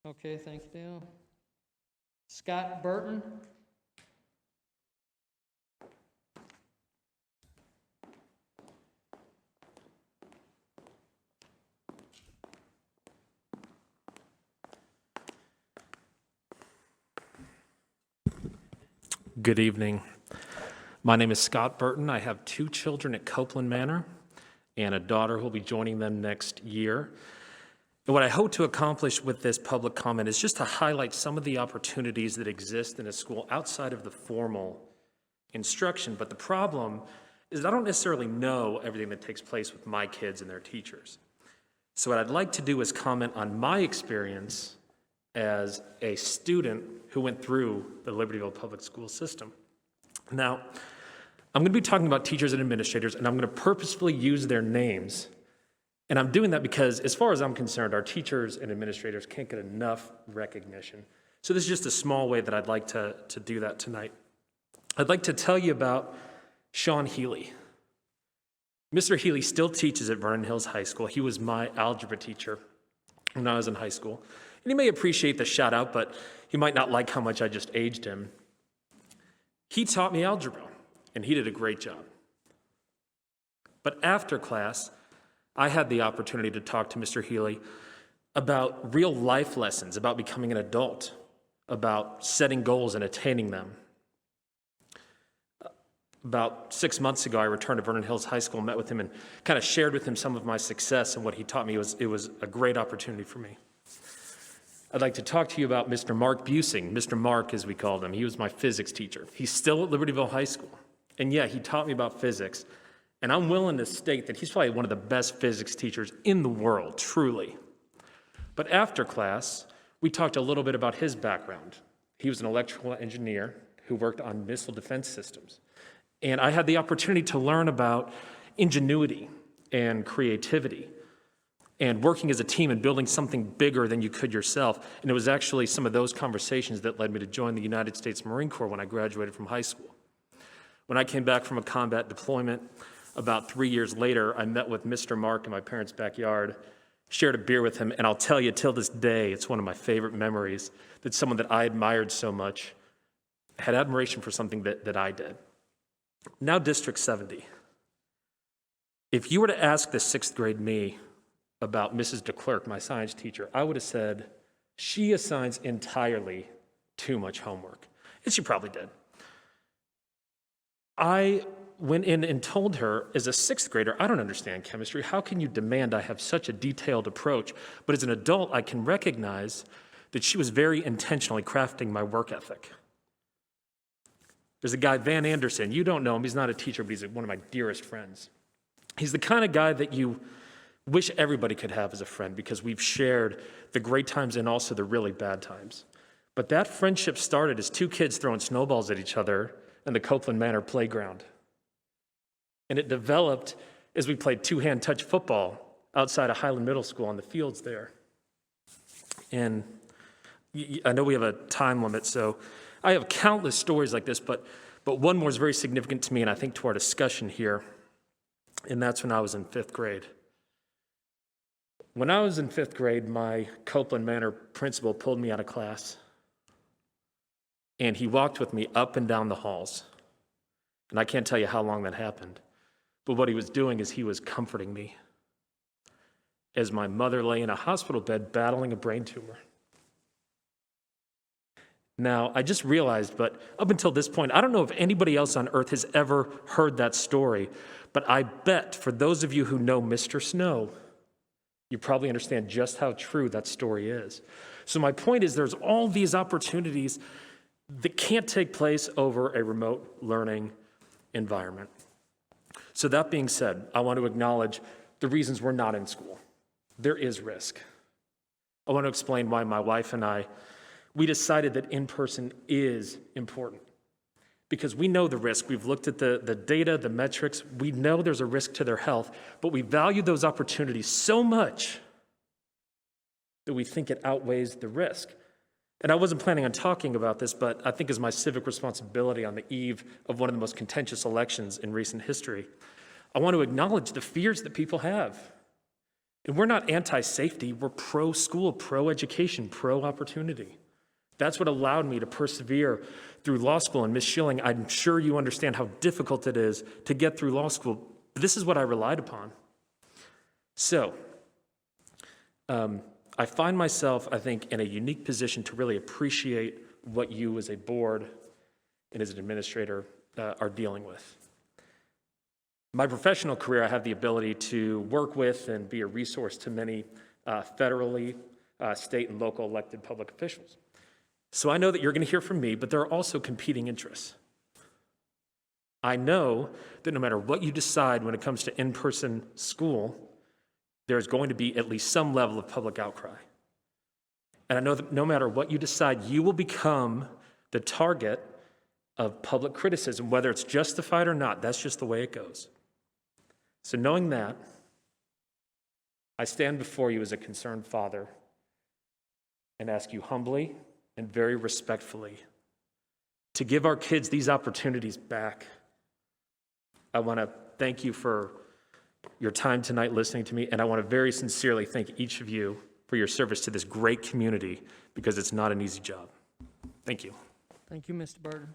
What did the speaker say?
Okay, thank you, Dale. Scott Burton. Good evening. My name is Scott Burton. I have 2 children at Copeland Manor and a daughter who will be joining them next year. And what I hope to accomplish with this public comment is just to highlight some of the opportunities that exist in a school outside of the formal instruction. But the problem is that I don't necessarily know everything that takes place with my kids and their teachers. So what I'd like to do is comment on my experience as a student who went through the Libertyville public school system. Now, I'm going to be talking about teachers and administrators, and I'm going to purposefully use their names. And I'm doing that because, as far as I'm concerned, our teachers and administrators can't get enough recognition. So this is just a small way that I'd like to do that tonight. I'd like to tell you about Sean Healy. Mr. Healy still teaches at Vernon Hills High School. He was my algebra teacher when I was in high school. And he may appreciate the shout out, but he might not like how much I just aged him. He taught me algebra, and he did a great job. But after class, I had the opportunity to talk to Mr. Healy about real life lessons, about becoming an adult, about setting goals and attaining them. About 6 months ago, I returned to Vernon Hills High School, met with him, and kind of shared with him some of my success, and what he taught me it was a great opportunity for me. I'd like to talk to you about Mr. Mark Busing, Mr. Mark as we called him. He was my physics teacher. He's still at Libertyville High School. And yeah, he taught me about physics. And I'm willing to state that he's probably one of the best physics teachers in the world, truly. But after class, we talked a little bit about his background. He was an electrical engineer who worked on missile defense systems. And I had the opportunity to learn about ingenuity and creativity and working as a team and building something bigger than you could yourself. And it was actually some of those conversations that led me to join the United States Marine Corps when I graduated from high school. When I came back from a combat deployment about 3 years later, I met with Mr. Mark in my parents' backyard, shared a beer with him, and I'll tell you, till this day, it's one of my favorite memories that someone that I admired so much had admiration for something that I did. Now District 70. If you were to ask the 6th grade me about Mrs. DeClerc, my science teacher, I would have said, she assigns entirely too much homework. And she probably did. I went in and told her, as a 6th grader, I don't understand chemistry. How can you demand I have such a detailed approach? But as an adult, I can recognize that she was very intentionally crafting my work ethic. There's a guy, Van Anderson. You don't know him. He's not a teacher, but he's one of my dearest friends. He's the kind of guy that you wish everybody could have as a friend, because we've shared the great times and also the really bad times. But that friendship started as 2 kids throwing snowballs at each other in the Copeland Manor playground. And it developed as we played 2-hand touch football outside of Highland Middle School on the fields there. And I know we have a time limit, so I have countless stories like this, but one more is very significant to me, and I think to our discussion here, and that's when I was in 5th grade. When I was in 5th grade, my Copeland Manor principal pulled me out of class, and he walked with me up and down the halls. And I can't tell you how long that happened, but what he was doing is he was comforting me as my mother lay in a hospital bed battling a brain tumor. Now, I just realized, but up until this point, I don't know if anybody else on earth has ever heard that story, but I bet for those of you who know Mr. Snow, you probably understand just how true that story is. So my point is, there's all these opportunities that can't take place over a remote learning environment. So that being said, I want to acknowledge the reasons we're not in school. There is risk. I want to explain why my wife and we decided that in-person is important. Because we know the risk. We've looked at the data, the metrics. We know there's a risk to their health, but we value those opportunities so much that we think it outweighs the risk. And I wasn't planning on talking about this, but I think as my civic responsibility on the eve of one of the most contentious elections in recent history, I want to acknowledge the fears that people have. And we're not anti-safety, we're pro-school, pro-education, pro-opportunity. That's what allowed me to persevere through law school. And Ms. Schilling, I'm sure you understand how difficult it is to get through law school. This is what I relied upon. So, I find myself, I think, in a unique position to really appreciate what you as a board and as an administrator are dealing with. My professional career, I have the ability to work with and be a resource to many federally, state, and local elected public officials. So I know that you're going to hear from me, but there are also competing interests. I know that no matter what you decide when it comes to in-person school, there's going to be at least some level of public outcry. And I know that no matter what you decide, you will become the target of public criticism, whether it's justified or not. That's just the way it goes. So knowing that, I stand before you as a concerned father and ask you humbly and very respectfully to give our kids these opportunities back. I want to thank you for your time tonight listening to me, and I want to very sincerely thank each of you for your service to this great community, because it's not an easy job. Thank you. Thank you, Mr. Burton.